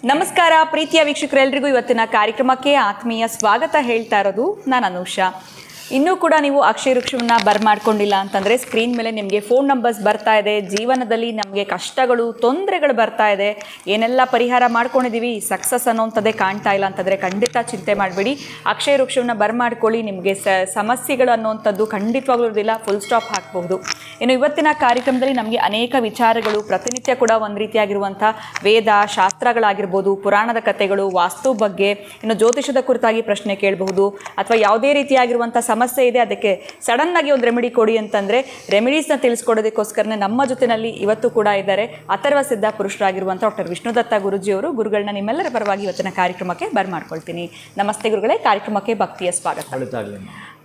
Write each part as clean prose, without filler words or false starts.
ನಮಸ್ಕಾರ ಪ್ರೀತಿಯ ವೀಕ್ಷಕರೆಲ್ಲರಿಗೂ ಇವತ್ತಿನ ಕಾರ್ಯಕ್ರಮಕ್ಕೆ ಆತ್ಮೀಯ ಸ್ವಾಗತ ಹೇಳ್ತಾ ಇರೋದು ನಾನು ಅನುಷಾ. ಇನ್ನೂ ಕೂಡ ನೀವು ಅಕ್ಷಯ ವೃಕ್ಷವನ್ನು ಬರ್ಮಾಡ್ಕೊಂಡಿಲ್ಲ ಅಂತಂದರೆ ಸ್ಕ್ರೀನ್ ಮೇಲೆ ನಿಮಗೆ ಫೋನ್ ನಂಬರ್ಸ್ ಬರ್ತಾ ಇದೆ. ಜೀವನದಲ್ಲಿ ನಮಗೆ ಕಷ್ಟಗಳು ತೊಂದರೆಗಳು ಬರ್ತಾ ಇದೆ, ಏನೆಲ್ಲ ಪರಿಹಾರ ಮಾಡ್ಕೊಂಡಿದ್ದೀವಿ, ಸಕ್ಸಸ್ ಅನ್ನೋಂಥದ್ದೇ ಕಾಣ್ತಾ ಇಲ್ಲ ಅಂತಂದರೆ ಖಂಡಿತ ಚಿಂತೆ ಮಾಡಬೇಡಿ. ಅಕ್ಷಯ ವೃಕ್ಷವನ್ನು ಬರ್ಮಾಡ್ಕೊಳ್ಳಿ. ನಿಮಗೆ ಸಮಸ್ಯೆಗಳು ಅನ್ನೋವಂಥದ್ದು ಖಂಡಿತವಾಗ್ಲೂ ಇರೋದಿಲ್ಲ, ಫುಲ್ ಸ್ಟಾಪ್ ಹಾಕಬಹುದು. ಇನ್ನು ಇವತ್ತಿನ ಕಾರ್ಯಕ್ರಮದಲ್ಲಿ ನಮಗೆ ಅನೇಕ ವಿಚಾರಗಳು ಪ್ರತಿನಿತ್ಯ ಕೂಡ ಒಂದು ರೀತಿಯಾಗಿರುವಂಥ ವೇದ ಶಾಸ್ತ್ರಗಳಾಗಿರ್ಬೋದು, ಪುರಾಣದ ಕಥೆಗಳು, ವಾಸ್ತು ಬಗ್ಗೆ, ಇನ್ನು ಜ್ಯೋತಿಷದ ಕುರಿತಾಗಿ ಪ್ರಶ್ನೆ ಕೇಳಬಹುದು, ಅಥವಾ ಯಾವುದೇ ರೀತಿಯಾಗಿರುವಂಥ ಸಮಸ್ಯೆ ಇದೆ ಅದಕ್ಕೆ ಸಡನ್ನಾಗಿ ಒಂದು ರೆಮಿಡಿ ಕೊಡಿ ಅಂತಂದರೆ ರೆಮಿಡೀಸ್ನ ತಿಳಿಸ್ಕೊಡೋದಕ್ಕೋಸ್ಕರನೇ ನಮ್ಮ ಜೊತೆಯಲ್ಲಿ ಇವತ್ತು ಕೂಡ ಇದ್ದಾರೆ ಅಥರ್ವ ಸಿದ್ಧ ಪುರುಷರಾಗಿರುವಂಥ ಡಾಕ್ಟರ್ ವಿಷ್ಣುದತ್ತ ಗುರುಜಿಯವರು. ಗುರುಗಳನ್ನ ನಿಮ್ಮೆಲ್ಲರ ಪರವಾಗಿ ಇವತ್ತಿನ ಕಾರ್ಯಕ್ರಮಕ್ಕೆ ಬರ್ಮಾಡ್ಕೊಳ್ತೀನಿ. ನಮಸ್ತೆ ಗುರುಗಳೇ, ಕಾರ್ಯಕ್ರಮಕ್ಕೆ ಭಕ್ತಿಯ ಸ್ವಾಗತ.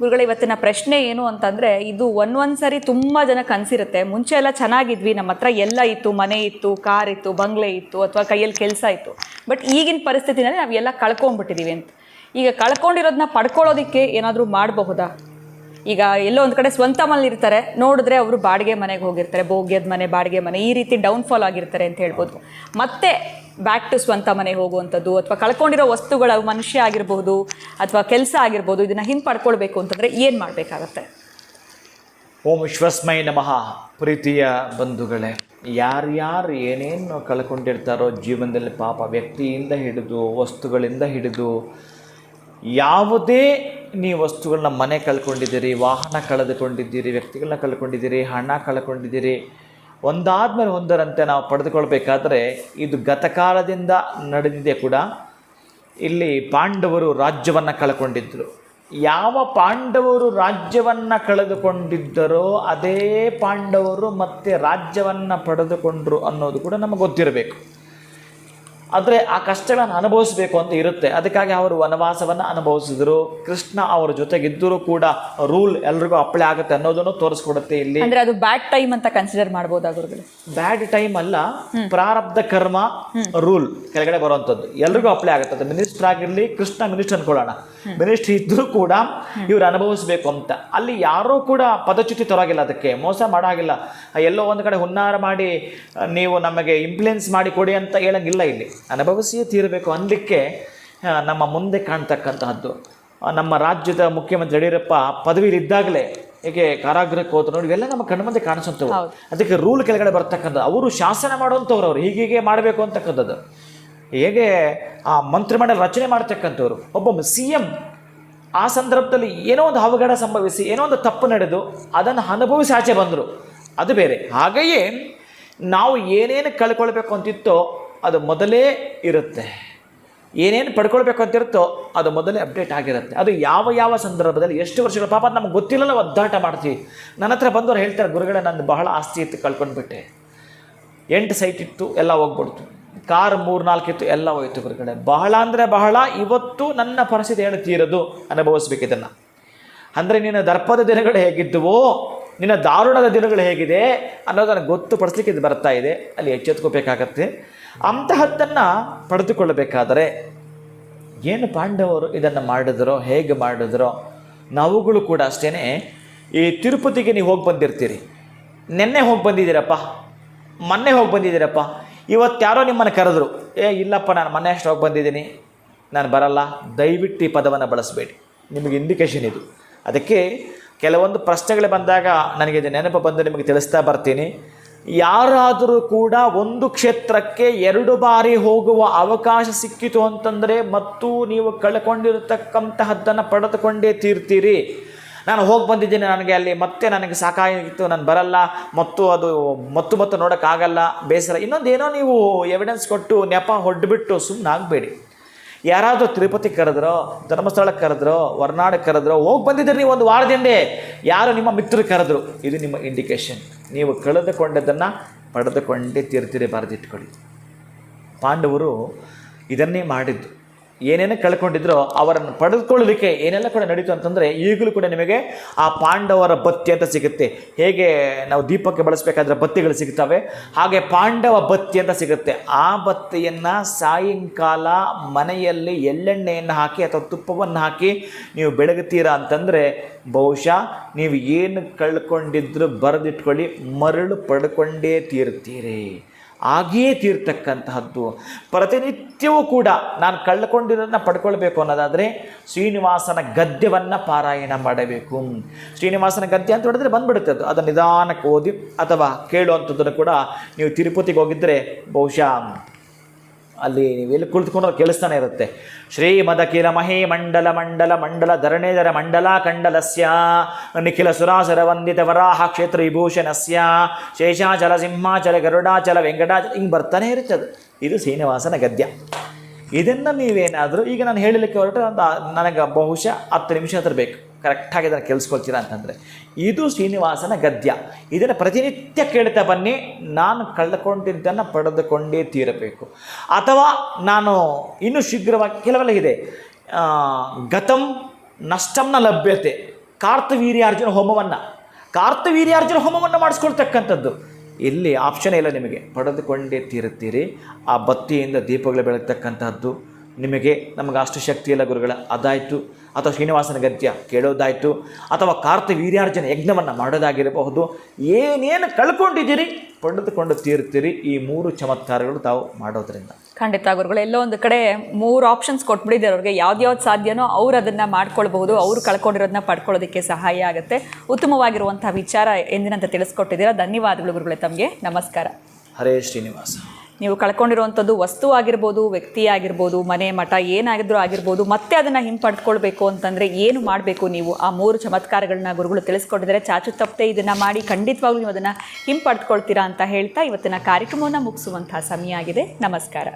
ಗುರುಗಳೇ, ಇವತ್ತಿನ ಪ್ರಶ್ನೆ ಏನು ಅಂತಂದರೆ, ಇದು ಒಂದ್ಸರಿ ತುಂಬ ಜನಕ್ಕೆ ಅನಿಸಿರುತ್ತೆ, ಮುಂಚೆ ಎಲ್ಲ ಚೆನ್ನಾಗಿದ್ವಿ, ನಮ್ಮ ಹತ್ರ ಎಲ್ಲ ಇತ್ತು, ಮನೆ ಇತ್ತು, ಕಾರ್ ಇತ್ತು, ಬಂಗ್ಲೆ ಇತ್ತು, ಅಥವಾ ಕೈಯಲ್ಲಿ ಕೆಲಸ ಇತ್ತು, ಬಟ್ ಈಗಿನ ಪರಿಸ್ಥಿತಿನಲ್ಲಿ ನಾವು ಎಲ್ಲ ಕಳ್ಕೊಂಡ್ಬಿಟ್ಟಿದ್ದೀವಿ ಅಂತ. ಈಗ ಕಳ್ಕೊಂಡಿರೋದನ್ನ ಪಡ್ಕೊಳ್ಳೋದಕ್ಕೆ ಏನಾದರೂ ಮಾಡಬಹುದಾ? ಈಗ ಎಲ್ಲೋ ಒಂದು ಕಡೆ ಸ್ವಂತ ಮನೇಲಿ ಇರ್ತಾರೆ, ನೋಡಿದ್ರೆ ಅವರು ಬಾಡಿಗೆ ಮನೆಗೆ ಹೋಗಿರ್ತಾರೆ, ಭೋಗ್ಯದ ಮನೆ, ಬಾಡಿಗೆ ಮನೆ, ಈ ರೀತಿ ಡೌನ್ಫಾಲ್ ಆಗಿರ್ತಾರೆ ಅಂತ ಹೇಳ್ಬೋದು. ಮತ್ತೆ ಬ್ಯಾಕ್ ಟು ಸ್ವಂತ ಮನೆಗೆ ಹೋಗುವಂಥದ್ದು, ಅಥವಾ ಕಳ್ಕೊಂಡಿರೋ ವಸ್ತುಗಳ ಮನುಷ್ಯ ಆಗಿರ್ಬೋದು ಅಥವಾ ಕೆಲಸ ಆಗಿರ್ಬೋದು, ಇದನ್ನು ಹಿಂದೆ ಪಡ್ಕೊಳ್ಬೇಕು ಅಂತಂದರೆ ಏನು ಮಾಡಬೇಕಾಗತ್ತೆ? ಓಂ ವಿಶ್ವಸ್ಮೈ ನಮಃ. ಪ್ರೀತಿಯ ಬಂಧುಗಳೇ, ಯಾರ್ಯಾರು ಏನೇನು ಕಳ್ಕೊಂಡಿರ್ತಾರೋ ಜೀವನದಲ್ಲಿ, ಪಾಪ ವ್ಯಕ್ತಿಯಿಂದ ಹಿಡಿದು ವಸ್ತುಗಳಿಂದ ಹಿಡಿದು ಯಾವುದೇ ನೀವು ವಸ್ತುಗಳನ್ನ, ಮನೆ ಕಳ್ಕೊಂಡಿದ್ದೀರಿ, ವಾಹನ ಕಳೆದುಕೊಂಡಿದ್ದೀರಿ, ವ್ಯಕ್ತಿಗಳನ್ನ ಕಳ್ಕೊಂಡಿದ್ದೀರಿ, ಹಣ ಕಳ್ಕೊಂಡಿದ್ದೀರಿ, ಒಂದಾದ್ಮೇಲೆ ಒಂದರಂತೆ ನಾವು ಪಡೆದುಕೊಳ್ಬೇಕಾದ್ರೆ ಇದು ಗತಕಾಲದಿಂದ ನಡೆದಿದೆ ಕೂಡ. ಇಲ್ಲಿ ಪಾಂಡವರು ರಾಜ್ಯವನ್ನು ಕಳ್ಕೊಂಡಿದ್ದರು. ಯಾವ ಪಾಂಡವರು ರಾಜ್ಯವನ್ನು ಕಳೆದುಕೊಂಡಿದ್ದರೋ ಅದೇ ಪಾಂಡವರು ಮತ್ತೆ ರಾಜ್ಯವನ್ನು ಪಡೆದುಕೊಂಡ್ರು ಅನ್ನೋದು ಕೂಡ ನಮಗೆ ಗೊತ್ತಿರಬೇಕು. ಆದರೆ ಆ ಕಷ್ಟಗಳನ್ನು ಅನುಭವಿಸಬೇಕು ಅಂತ ಇರುತ್ತೆ. ಅದಕ್ಕಾಗಿ ಅವರು ವನವಾಸವನ್ನು ಅನುಭವಿಸಿದ್ರು. ಕೃಷ್ಣ ಅವರ ಜೊತೆಗಿದ್ದರೂ ಕೂಡ ರೂಲ್ ಎಲ್ರಿಗೂ ಅಪ್ಲೈ ಆಗುತ್ತೆ ಅನ್ನೋದನ್ನು ತೋರಿಸ್ಕೊಡುತ್ತೆ ಇಲ್ಲಿ. ಅಂದ್ರೆ ಅದು ಬ್ಯಾಡ್ ಟೈಮ್ ಅಂತ ಕನ್ಸಿಡರ್ ಮಾಡಬಹುದಾ ಗುರುಗಳು? ಬ್ಯಾಡ್ ಟೈಮ್ ಅಲ್ಲ, ಪ್ರಾರಬ್ಧ ಕರ್ಮ ರೂಲ್ ಕೆಳಗಡೆ ಬರುವಂಥದ್ದು ಎಲ್ರಿಗೂ ಅಪ್ಲೈ ಆಗುತ್ತೆ. ಅದು ಮಿನಿಸ್ಟರ್ ಆಗಿರಲಿ, ಕೃಷ್ಣ ಮಿನಿಸ್ಟರ್ ಅನ್ಕೊಳ್ಳೋಣ, ಮಿನಿಸ್ಟರ್ ಇದ್ರೂ ಕೂಡ ಇವ್ರು ಅನುಭವಿಸ್ಬೇಕು ಅಂತ. ಅಲ್ಲಿ ಯಾರೂ ಕೂಡ ಪದಚ್ಯುತಿ ತರೋಗಿಲ್ಲ, ಅದಕ್ಕೆ ಮೋಸ ಮಾಡೋಗಿಲ್ಲ. ಎಲ್ಲೋ ಒಂದು ಕಡೆ ಹುನ್ನಾರ ಮಾಡಿ ನೀವು ನಮಗೆ ಇಂಪ್ಲುಯೆನ್ಸ್ ಮಾಡಿ ಕೊಡಿ ಅಂತ ಹೇಳಂಗಿಲ್ಲ. ಇಲ್ಲಿ ಅನುಭವಿಸಿಯೇ ತೀರಬೇಕು ಅನ್ಲಿಕ್ಕೆ ನಮ್ಮ ಮುಂದೆ ಕಾಣ್ತಕ್ಕಂತಹದ್ದು. ನಮ್ಮ ರಾಜ್ಯದ ಮುಖ್ಯಮಂತ್ರಿ ಯಡಿಯೂರಪ್ಪ ಪದವಿಲಿದ್ದಾಗಲೇ ಹೇಗೆ ಕಾರಾಗೃಹಕ್ಕೆ ಹೋದ್ರು ನೋಡಿ, ಇವೆಲ್ಲ ನಮ್ಮ ಕಣ್ಣ ಮುಂದೆ ಕಾಣಿಸುತ್ತವೆ. ಅದಕ್ಕೆ ರೂಲ್ ಕೆಳಗಡೆ ಬರ್ತಕ್ಕಂಥದ್ದು, ಅವರು ಶಾಸನ ಮಾಡುವಂಥವ್ರು, ಅವರು ಹೀಗೆ ಮಾಡಬೇಕು ಅಂತಕ್ಕಂಥದ್ದು. ಹೇಗೆ ಆ ಮಂತ್ರಿಮಂಡಲ ರಚನೆ ಮಾಡ್ತಕ್ಕಂಥವ್ರು, ಒಬ್ಬ CM ಆ ಸಂದರ್ಭದಲ್ಲಿ ಏನೋ ಒಂದು ಅವಘಡ ಸಂಭವಿಸಿ, ಏನೋ ಒಂದು ತಪ್ಪು ನಡೆದು ಅದನ್ನು ಅನುಭವಿಸಿ ಆಚೆ ಬಂದರು, ಅದು ಬೇರೆ. ಹಾಗೆಯೇ ನಾವು ಏನೇನು ಕಳ್ಕೊಳ್ಬೇಕು ಅಂತಿತ್ತೋ ಅದು ಮೊದಲೇ ಇರುತ್ತೆ, ಏನೇನು ಪಡ್ಕೊಳ್ಬೇಕು ಅಂತಿರುತ್ತೋ ಅದು ಮೊದಲೇ ಅಪ್ಡೇಟ್ ಆಗಿರುತ್ತೆ. ಅದು ಯಾವ ಸಂದರ್ಭದಲ್ಲಿ ಎಷ್ಟು ವರ್ಷಗಳ ಪಾಪ ನಮ್ಗೆ ಗೊತ್ತಿಲ್ಲಲ್ಲ ಒದ್ದಾಟ ಮಾಡ್ತೀವಿ. ನನ್ನ ಹತ್ರ ಬಂದವರು ಹೇಳ್ತಾರೆ, ಗುರುಗಳೇ ನಂದು ಬಹಳ ಆಸ್ತಿ ಇತ್ತು, ಕಳ್ಕೊಂಡ್ಬಿಟ್ಟೆ, 8 ಸೈಟ್ ಇತ್ತು, ಎಲ್ಲ ಹೋಗ್ಬಿಡ್ತು, ಕಾರ್ 3-4 ಇತ್ತು, ಎಲ್ಲ ಹೋಯ್ತು ಗುರುಗಳೇ, ಬಹಳ ಅಂದರೆ ಬಹಳ. ಇವತ್ತು ನನ್ನ ಪರಿಸ್ಥಿತಿ ಹೇಳ್ತೀರೋದು, ಅನುಭವಿಸ್ಬೇಕು ಇದನ್ನು. ಅಂದರೆ ನಿನ್ನ ದರ್ಪದ ದಿನಗಳು ಹೇಗಿದ್ದುವೋ, ನಿನ್ನ ದಾರುಣದ ದಿನಗಳು ಹೇಗಿದೆ ಅನ್ನೋದನ್ನು ಗೊತ್ತುಪಡಿಸ್ಲಿಕ್ಕೆ ಇದು ಬರ್ತಾ ಇದೆ. ಅಲ್ಲಿ ಎಚ್ಚೆತ್ಕೋಬೇಕಾಗತ್ತೆ. ಅಂತಹದ್ದನ್ನು ಪಡೆದುಕೊಳ್ಳಬೇಕಾದರೆ ಏನು ಪಾಂಡವರು ಇದನ್ನು ಮಾಡಿದ್ರೋ, ಹೇಗೆ ಮಾಡಿದ್ರೋ, ನಾವುಗಳು ಕೂಡ ಅಷ್ಟೇ. ಈ ತಿರುಪತಿಗೆ ನೀವು ಹೋಗಿ ಬಂದಿರ್ತೀರಿ, ನೆನ್ನೆ ಹೋಗಿ ಬಂದಿದ್ದೀರಪ್ಪ, ಮೊನ್ನೆ ಹೋಗಿ ಬಂದಿದ್ದೀರಪ್ಪ, ಇವತ್ತು ಯಾರೋ ನಿಮ್ಮನ್ನು ಕರೆದ್ರು, ಇಲ್ಲಪ್ಪ ನಾನು ಮೊನ್ನೆ ಅಷ್ಟು ಹೋಗಿ ಬಂದಿದ್ದೀನಿ, ನಾನು ಬರಲ್ಲ. ದಯವಿಟ್ಟು ಈ ಪದವನ್ನು ಬಳಸಬೇಡಿ, ನಿಮಗೆ ಇಂಡಿಕೇಶನ್ ಇದು. ಅದಕ್ಕೆ ಕೆಲವೊಂದು ಪ್ರಶ್ನೆಗಳು ಬಂದಾಗ ನನಗೆ ಇದು ನೆನಪು ಬಂದು ನಿಮಗೆ ತಿಳಿಸ್ತಾ ಬರ್ತೀನಿ. ಯಾರಾದರೂ ಕೂಡ ಒಂದು ಕ್ಷೇತ್ರಕ್ಕೆ 2 ಬಾರಿ ಹೋಗುವ ಅವಕಾಶ ಸಿಕ್ಕಿತು ಅಂತಂದರೆ ಮತ್ತು ನೀವು ಕಳ್ಕೊಂಡಿರತಕ್ಕಂತಹದ್ದನ್ನು ಪಡೆದುಕೊಂಡೇ ತೀರ್ತೀರಿ. ನಾನು ಹೋಗಿ ಬಂದಿದ್ದೀನಿ, ನನಗೆ ಅಲ್ಲಿ ಮತ್ತೆ ನನಗೆ ಸಾಕಾಗಿತ್ತು, ನಾನು ಬರಲ್ಲ, ಮತ್ತು ಅದು ಮತ್ತು ನೋಡೋಕ್ಕಾಗಲ್ಲ, ಬೇಸರ, ಇನ್ನೊಂದೇನೋ ನೀವು ಎವಿಡೆನ್ಸ್ ಕೊಟ್ಟು ನೆಪ ಹೊಡ್ಬಿಟ್ಟು ಸುಮ್ಮನೆ ಆಗಬೇಡಿ. ಯಾರಾದರೂ ತಿರುಪತಿ ಕರೆದ್ರೋ, ಧರ್ಮಸ್ಥಳಕ್ಕೆ ಕರೆದ್ರೋ, ಹೊರನಾಡಿಗೆ ಕರೆದ್ರೋ, ಹೋಗಿ ಬಂದಿದ್ದೀರಿ ನೀವು ಒಂದು ವಾರದಿಂದೆ, ಯಾರು ನಿಮ್ಮ ಮಿತ್ರರು ಕರೆದ್ರು, ಇದು ನಿಮ್ಮ ಇಂಡಿಕೇಶನ್. ನೀವು ಕಳೆದುಕೊಂಡದ್ದನ್ನು ಪಡೆದುಕೊಂಡೇ ತೀರ್ತೀರಿ, ಬರೆದಿಟ್ಕೊಳ್ಳಿ. ಪಾಂಡವರು ಇದನ್ನೇ ಮಾಡಿದ್ದು. ಏನೇನು ಕಳ್ಕೊಂಡಿದ್ರೋ ಅವರನ್ನು ಪಡೆದುಕೊಳ್ಳಲಿಕ್ಕೆ ಏನೆಲ್ಲ ಕೂಡ ನಡೀತು ಅಂತಂದರೆ ಈಗಲೂ ಕೂಡ ನಿಮಗೆ ಆ ಪಾಂಡವರ ಬತ್ತಿ ಅಂತ ಸಿಗುತ್ತೆ. ಹೇಗೆ ನಾವು ದೀಪಕ್ಕೆ ಬಳಸಬೇಕಾದ್ರೆ ಬತ್ತಿಗಳು ಸಿಗ್ತವೆ, ಹಾಗೆ ಪಾಂಡವ ಬತ್ತಿ ಅಂತ ಸಿಗುತ್ತೆ. ಆ ಬತ್ತಿಯನ್ನು ಸಾಯಂಕಾಲ ಮನೆಯಲ್ಲಿ ಎಳ್ಳೆಣ್ಣೆಯನ್ನು ಹಾಕಿ ಅಥವಾ ತುಪ್ಪವನ್ನು ಹಾಕಿ ನೀವು ಬೆಳಗುತ್ತೀರಾ ಅಂತಂದರೆ ಬಹುಶಃ ನೀವು ಏನು ಕಳ್ಕೊಂಡಿದ್ರು ಬರೆದಿಟ್ಕೊಳ್ಳಿ, ಮರಳು ಪಡ್ಕೊಂಡೇ ತೀರ್ತೀರಿ. ಹಾಗೆಯೇ ತೀರ್ತಕ್ಕಂತಹದ್ದು. ಪ್ರತಿನಿತ್ಯವೂ ಕೂಡ ನಾನು ಕಳ್ಕೊಂಡಿರೋದನ್ನ ಪಡ್ಕೊಳ್ಬೇಕು ಅನ್ನೋದಾದರೆ ಶ್ರೀನಿವಾಸನ ಗದ್ಯವನ್ನು ಪಾರಾಯಣ ಮಾಡಬೇಕು. ಶ್ರೀನಿವಾಸನ ಗದ್ಯ ಅಂತ ಹೇಳಿದ್ರೆ ಬಂದ್ಬಿಡುತ್ತೆ ಅದು. ಅದನ್ನು ನಿಧಾನಕ್ಕೆ ಓದಿ ಅಥವಾ ಕೇಳುವಂಥದ್ದನ್ನು ಕೂಡ ನೀವು ತಿರುಪತಿಗೆ ಹೋಗಿದ್ದರೆ ಬಹುಶಃ ಅಲ್ಲಿ ನೀವೆಲ್ಲಿ ಕುಳಿತುಕೊಂಡು ಕೇಳಿಸ್ತಾನೆ ಇರುತ್ತೆ. ಶ್ರೀಮದಖಿಲ ಮಹೇ ಮಂಡಲ ಮಂಡಲ ಮಂಡಲ ಧರಣೇಧರ ಮಂಡಲ ಕಂಡಲಸ್ಯ ನಿಖಿಲ ಸುರಾಸರ ವಂದಿತ ವರಾಹ ಕ್ಷೇತ್ರ ವಿಭೂಷಣಸ್ಯ ಶೇಷಾಚಲ ಸಿಂಹಾಚಲ ಗರುಡಾಚಲ ವೆಂಕಟಾಚಲ ಹಿಂಗೆ ಬರ್ತಾನೆ ಇರುತ್ತೆ ಅದು. ಇದು ಶ್ರೀನಿವಾಸನ ಗದ್ಯ. ಇದನ್ನು ನೀವೇನಾದರೂ ಈಗ ನಾನು ಹೇಳಲಿಕ್ಕೆ ಹೊರಟು ನನಗೆ ಬಹುಶಃ 10 ನಿಮಿಷ ಹತ್ರ ಬೇಕು, ಕರೆಕ್ಟಾಗಿ ಅದನ್ನು ಕೇಳಿಸ್ಕೊಳ್ತೀರಾ ಅಂತಂದರೆ ಇದು ಶ್ರೀನಿವಾಸನ ಗದ್ಯ. ಇದನ್ನು ಪ್ರತಿನಿತ್ಯ ಕೇಳ್ತಾ ಬನ್ನಿ, ನಾನು ಕಳ್ಕೊಂಡಿದ್ದನ್ನು ಪಡೆದುಕೊಂಡೇ ತೀರಬೇಕು. ಅಥವಾ ನಾನು ಇನ್ನೂ ಶೀಘ್ರವಾಗಿ ಕೆಲವೆಲ್ಲ ಇದೆ, ಗತಂ ನಷ್ಟಂನ ಲಭ್ಯತೆ, ಕಾರ್ತವೀರ್ಯಾರ್ಜುನ ಹೋಮವನ್ನು ಮಾಡಿಸ್ಕೊಳ್ತಕ್ಕಂಥದ್ದು. ಇಲ್ಲಿ ಆಪ್ಷನ್ ಇಲ್ಲ, ನಿಮಗೆ ಪಡೆದುಕೊಂಡೇ ತೀರುತ್ತೀರಿ. ಆ ಬತ್ತಿಯಿಂದ ದೀಪಗಳು ಬೆಳಗ್ತಕ್ಕಂತಹದ್ದು ನಿಮಗೆ ನಮಗೆ ಅಷ್ಟು ಶಕ್ತಿ ಇಲ್ಲ ಗುರುಗಳ, ಅದಾಯಿತು. ಅಥವಾ ಶ್ರೀನಿವಾಸನ ಗದ್ಯ ಕೇಳೋದಾಯಿತು, ಅಥವಾ ಕಾರ್ತವೀರ್ಯಾರ್ಜುನ ಯಜ್ಞವನ್ನು ಮಾಡೋದಾಗಿರಬಹುದು. ಏನೇನು ಕಳ್ಕೊಂಡಿದ್ದೀರಿ ಪಡೆದುಕೊಂಡು ತೀರ್ತೀರಿ ಈ 3 ಚಮತ್ಕಾರಗಳು ತಾವು ಮಾಡೋದ್ರಿಂದ. ಖಂಡಿತ ಗುರುಗಳು, ಎಲ್ಲೋ ಒಂದು ಕಡೆ 3 ಆಪ್ಷನ್ಸ್ ಕೊಟ್ಬಿಟ್ಟಿದ್ದಾರೆ ಅವ್ರಿಗೆ. ಯಾವ್ದು ಸಾಧ್ಯನೋ ಅವ್ರು ಅದನ್ನು ಮಾಡ್ಕೊಳ್ಬಹುದು, ಅವ್ರು ಕಳ್ಕೊಂಡಿರೋದನ್ನ ಪಡ್ಕೊಳ್ಳೋದಕ್ಕೆ ಸಹಾಯ ಆಗುತ್ತೆ. ಉತ್ತಮವಾಗಿರುವಂಥ ವಿಚಾರ ಎಂದಿನಂತ ತಿಳಿಸ್ಕೊಟ್ಟಿದ್ದೀರಾ. ಧನ್ಯವಾದಗಳು ಗುರುಗಳೇ, ತಮಗೆ ನಮಸ್ಕಾರ. ಹರೇ ಶ್ರೀನಿವಾಸ. ನೀವು ಕಳ್ಕೊಂಡಿರುವಂಥದ್ದು ವಸ್ತು ಆಗಿರ್ಬೋದು, ವ್ಯಕ್ತಿ ಆಗಿರ್ಬೋದು, ಮನೆ ಮಠ ಏನಾಗಿದ್ರೂ ಆಗಿರ್ಬೋದು, ಮತ್ತೆ ಅದನ್ನು ಹಿಂಪಡ್ಕೊಳ್ಬೇಕು ಅಂತಂದರೆ ಏನು ಮಾಡಬೇಕು ನೀವು? ಆ 3 ಚಮತ್ಕಾರಗಳನ್ನ ಗುರುಗಳು ತಿಳಿಸ್ಕೊಟ್ಟಿದ್ದಾರೆ. ಚಾಚು ತಪ್ಪದೆ ಇದನ್ನು ಮಾಡಿ ಖಂಡಿತವಾಗ್ಲೂ ನೀವು ಅದನ್ನು ಹಿಂಪಡ್ಕೊಳ್ತೀರಾ ಅಂತ ಹೇಳ್ತಾ ಇವತ್ತಿನ ಕಾರ್ಯಕ್ರಮವನ್ನು ಮುಗಿಸುವಂಥ ಸಮಯ ಆಗಿದೆ. ನಮಸ್ಕಾರ.